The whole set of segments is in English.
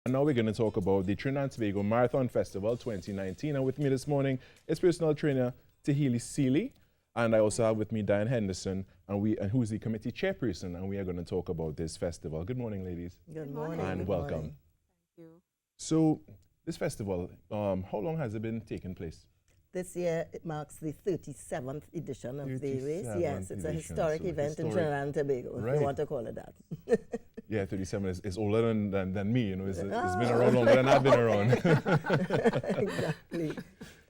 And now we're going to talk about the Trinidad and Tobago Marathon Festival 2019. And with me this morning is personal trainer Teheli Sealey. And I also have with me Diane Henderson, and who's the committee chairperson. And we are going to talk about this festival. Good morning, ladies. Good morning. And Good welcome. morning. Thank you. So, this festival, how long has it been taking place? This year it marks the 37th edition of the race. 37th Yes, it's a edition, historic so event in historic. Trinidad and Tobago, if Right. you want to call it that. Yeah, 37 is older than me, you know. It's been around longer than I've been around. Exactly.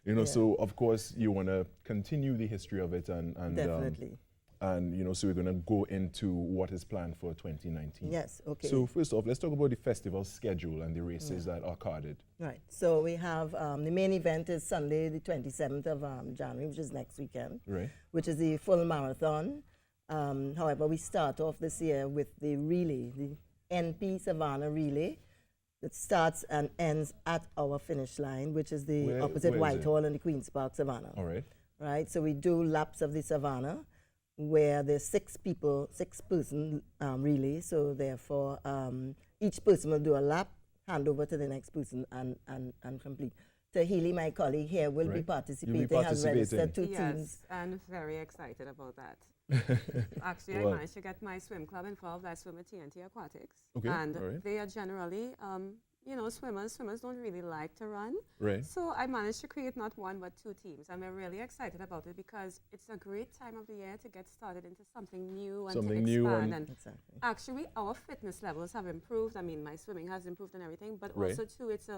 You know, Yeah. so of course you want to continue the history of it and Definitely. and you know, so we're going to go into what is planned for 2019. Yes, okay. So first off, let's talk about the festival schedule and the races that are carded. Right. So we have the main event is Sunday, the 27th of January, which is next weekend, Right. which is the full marathon. However, we start off this year with the relay, the NP Savannah relay, that starts and ends at our finish line, which is the opposite where is it? Whitehall and the Queen's Park Savannah. All right. Right. So we do laps of the Savannah, where there's six person relay. So therefore, each person will do a lap, hand over to the next person, and complete. Teheli, my colleague here, will be Right. participating. You'll be Has registered two Yes, teams. and very excited about that. Actually, Well. I managed to get my swim club involved. I swim at TNT Aquatics. Okay, And all right. they are generally, you know, swimmers. Swimmers don't really like to run. Right. So I managed to create not one but two teams. And we're really excited about it because it's a great time of the year to get started into something new and Something to new expand. and- Exactly. Actually, our fitness levels have improved. I mean, my swimming has improved and everything, but Right. also too, it's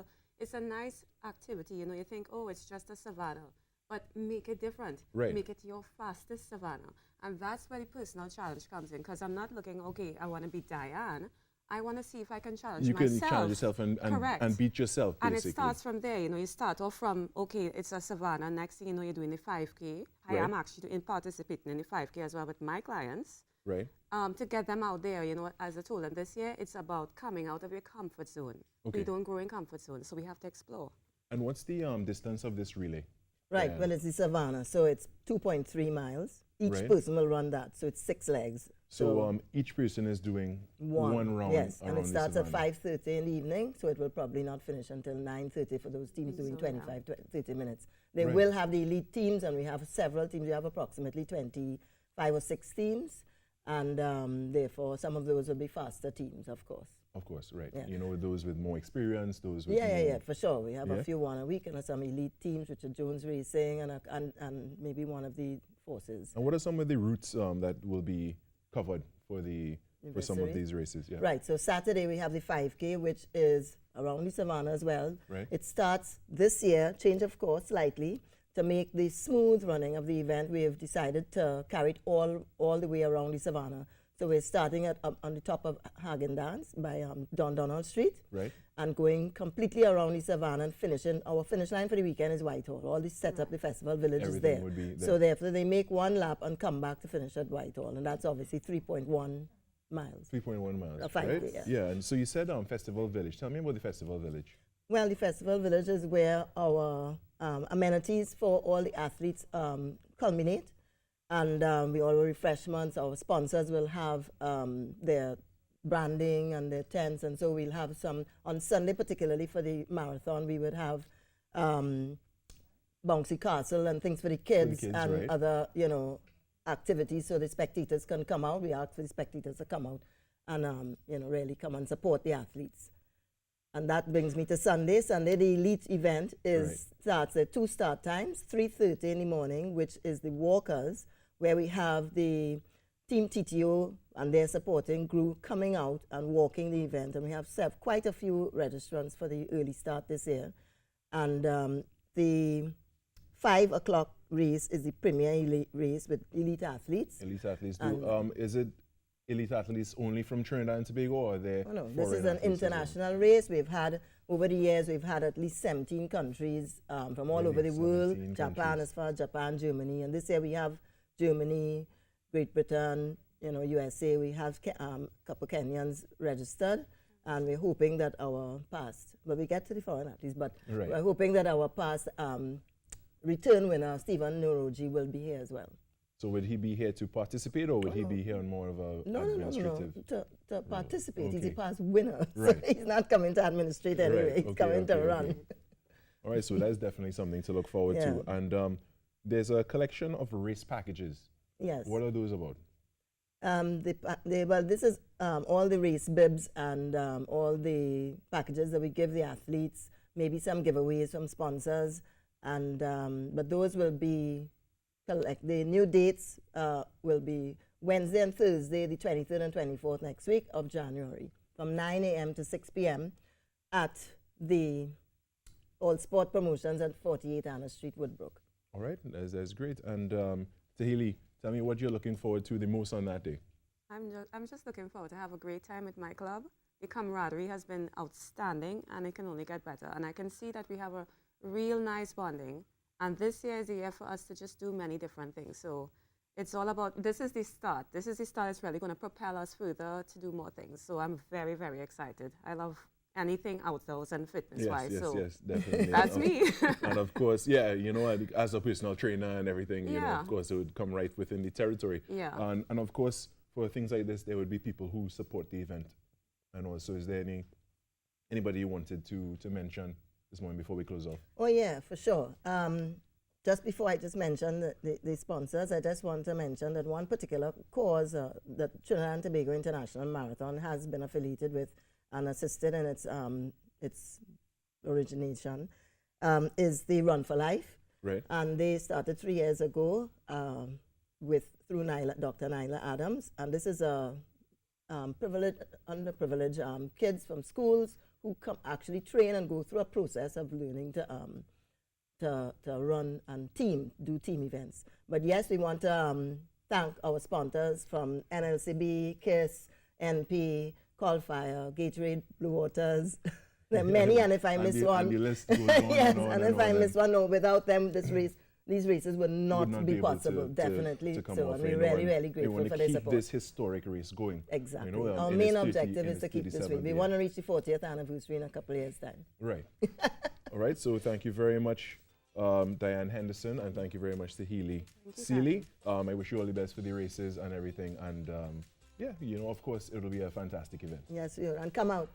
a nice activity. You know, you think, oh, it's just a savannah, but make it different. Right. Make it your fastest savannah, and that's where the personal challenge comes in. Because I'm not looking, okay, I want to be Diane. I want to see if I can challenge You myself. can challenge yourself Correct. and beat yourself, And basically. it starts from there. You know, you start off from, okay, it's a savannah. Next thing you know, you're doing the 5K. I Right. am actually participating in the 5K as well with my clients. Right. To get them out there, you know, as I told them this year, it's about coming out of your comfort zone. Okay. We don't grow in comfort zone, so we have to explore. And what's the distance of this relay? Right. Yeah. Well, it's the Savannah, so it's 2.3 miles. Each Right. person will run that, so it's 6 legs. So each person is doing one round. Yes, and around it the starts at savannah. 5:30 in the evening, so it will probably not finish until 9:30 for those teams doing So, 25, 30 minutes. They Right. will have the elite teams, and we have several teams. We have approximately 25 or 6 teams, and therefore some of those will be faster teams, of course. Of course, right. Yeah. You know, those with more experience, those with Yeah, more... for sure. We have Yeah. a few one a week, and some elite teams, which are Jones Racing, and maybe one of the forces. And what are some of the routes that will be covered for some of Anniversary? these races? Yeah. Right, so Saturday we have the 5K, which is around the Savannah as well. Right. It starts this year, change of course slightly, to make the smooth running of the event. We have decided to carry it all the way around the Savannah. So we're starting on the top of Hagen Dance by Don Donald Street, Right. and going completely around the Savannah and finishing. Our finish line for the weekend is Whitehall. All the setup, the festival village is Everything there. would be there. So therefore they make one lap and come back to finish at Whitehall, and that's obviously 3.1 miles. 3.1 miles, A 5K, right? yeah. Yeah, and so you said Festival Village. Tell me about the Festival Village. Well, the Festival Village is where our amenities for all the athletes culminate. And we all refreshments, our sponsors will have their branding and their tents. And so we'll have some, on Sunday particularly for the marathon, we would have bouncy castle and things for the kids, and right. other, you know, activities so the spectators can come out. We ask for the spectators to come out and, you know, really come and support the athletes. And that brings me to Sunday. Sunday, the elite event starts at 2 start times, 3:30 in the morning, which is the walkers, where we have the Team TTO and their supporting group coming out and walking the event. And we have quite a few registrants for the early start this year. And the 5 o'clock race is the premier elite race with elite athletes. Elite athletes do. Is it elite athletes only from Trinidad and Tobago, or are they? Oh, no, this is foreign an athletes as well? international race. We've had, over the years, we've had at least 17 countries from all Really? over the world. 17 Japan, countries. as far as Japan, Germany. And this year we have Germany, Great Britain, you know, USA. We have a couple Kenyans registered. And we're hoping that our past, well, we get to the foreign athletes, but Right. we're hoping that our past return winner, Stephen Nuroji, will be here as well. So would he be here to participate, or would he be here on more of a administrative? To participate. Okay. He's a past winner. Right. So he's not coming to administrate anyway. Right. He's Okay, coming to okay, run. okay. All right, so that's definitely something to look forward to. And there's a collection of race packages. Yes. What are those about? Well, this is all the race bibs and all the packages that we give the athletes, maybe some giveaways from sponsors, and but those will be the new dates will be Wednesday and Thursday, the 23rd and 24th next week of January, from 9 a.m. to 6 p.m. at the All Sport Promotions at 48 Anna Street, Woodbrook. All right, that's great. And Teheli, tell me what you're looking forward to the most on that day. I'm just looking forward to have a great time with my club. The camaraderie has been outstanding, and it can only get better. And I can see that we have a real nice bonding. And this year is the year for us to just do many different things. So it's all about, this is the start. This is the start that's really going to propel us further to do more things. So I'm very, very excited. I love anything outdoors and fitness-wise. Yes, definitely. That's me. And of course, yeah, you know, as a personal trainer and everything, you know, Yeah. of course, it would come right within the territory. Yeah. And of course, for things like this, there would be people who support the event. And also, is there anybody you wanted to mention this morning before we close off? Oh, yeah, for sure. Just before I just mentioned the sponsors, I just want to mention that one particular cause that Trinidad and Tobago International Marathon has been affiliated with and assisted in its origination is the Run for Life. Right. And they started 3 years ago through Dr. Nyla Adams. And this is a underprivileged kids from schools who actually train and go through a process of learning to run and do team events. But yes, we want to thank our sponsors from NLCB, KISS, NP, Callfire, Gatorade, Blue Waters. There are many, and if I miss one, and the list goes on yes, and if I miss one, no, without them, these races would not be able possible, definitely. to come So off, we're you know, really, and really we grateful want for to their keep support. this historic race going. Exactly. You know, Our in main its objective 30 is to keep this way. 37th We year. want to reach the 40th anniversary in a couple of years' time. Right. All right, so thank you very much, Diane Henderson, and thank you very much to Sealey. I wish you all the best for the races and everything. And yeah, you know, of course, it'll be a fantastic event. Yes, and come out.